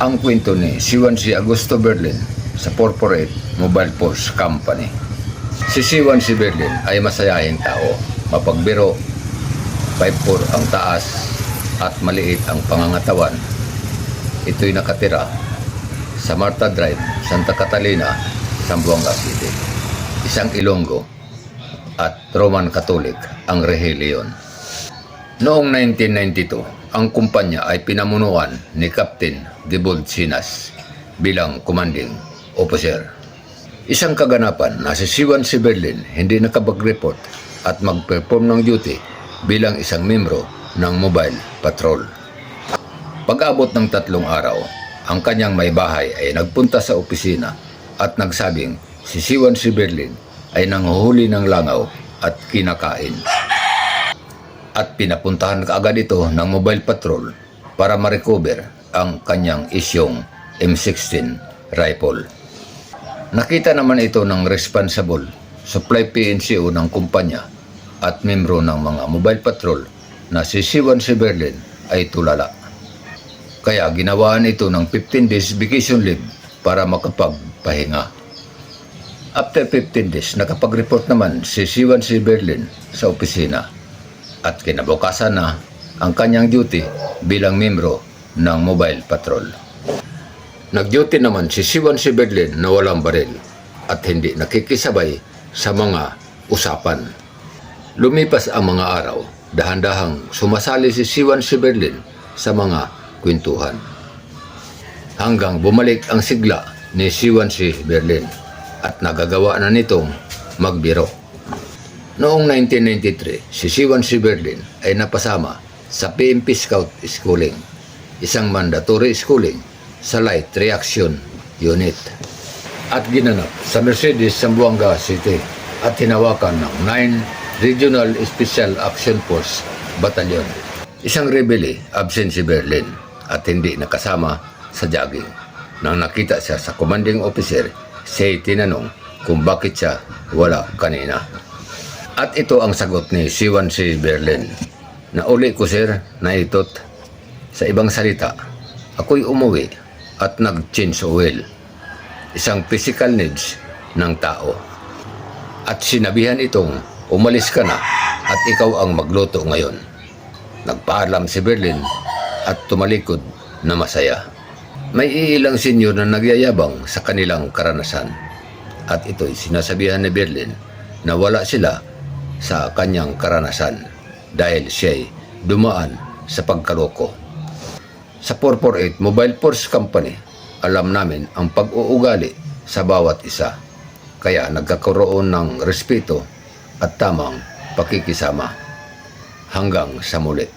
ang kwento ni C1C Augusto Berlin sa Corporate Mobile Force Company. Si C1C Berlin ay masayahing tao, mapagbiro, 5'4" ang taas at maliit ang pangangatawan. Ito'y nakatira sa Marta Drive, Santa Catalina, Zamboanga City. Isang Ilonggo at Roman Catholic ang relihiyon. Noong 1992, ang kumpanya ay pinamunuan ni Captain Debold Sinas bilang commanding officer. Isang kaganapan na si C1C Berlin hindi nakapag-report at mag-perform ng duty bilang isang membro ng mobile patrol. Pag-abot ng 3 araw, ang kanyang may bahay ay nagpunta sa opisina at nagsabing si C1C Berlin ay nanghuhuli ng langaw at kinakain. At pinapuntahan kaagad ito ng mobile patrol para ma-recover ang kanyang isyong M16 rifle. Nakita naman ito ng responsible supply PNCO ng kumpanya at membro ng mga mobile patrol na si C1C Berlin ay tulala. Kaya ginawaan ito ng 15 days vacation leave para makapagpahinga. After 15 days, nakapag-report naman si C1C Berlin sa opisina at kinabukasan na ang kanyang duty bilang membro ng mobile patrol. Nag-duty naman si C1C Berlin na walang baril at hindi nakikisabay sa mga usapan. Lumipas ang mga araw, dahan-dahang sumasali si C1C Berlin sa mga kwentuhan. Hanggang bumalik ang sigla ni C1C Berlin at nagagawa na nitong magbiro. Noong 1993, si C1C Berlin ay napasama sa PMP Scout Schooling, isang mandatory schooling sa Light Reaction Unit, at ginanap sa Mercedes, Zamboanga City at hinawakan ng 9 Regional Special Action Force Battalion. Isang rebelde absent si Berlin at hindi nakasama sa jogging. Nang nakita siya sa commanding officer, siya'y tinanong kung bakit siya wala kanina. At ito ang sagot ni C1C Berlin. Nauli ko sir, naitot. Sa ibang salita, ako'y umuwi at nag-change oil. Isang physical needs ng tao. At sinabihan itong umalis ka na at ikaw ang magluto ngayon. Nagpaalam si Berlin at tumalikod na masaya. May iilang senyor na nagyayabang sa kanilang karanasan. At ito'y sinasabihan ni Berlin na wala sila sa kanyang karanasan dahil siya'y dumaan sa pagkaloko. Sa 448 Mobile Force Company, alam namin ang pag-uugali sa bawat isa. Kaya nagkakaroon ng respeto at tamang pakikisama. Hanggang sa muli.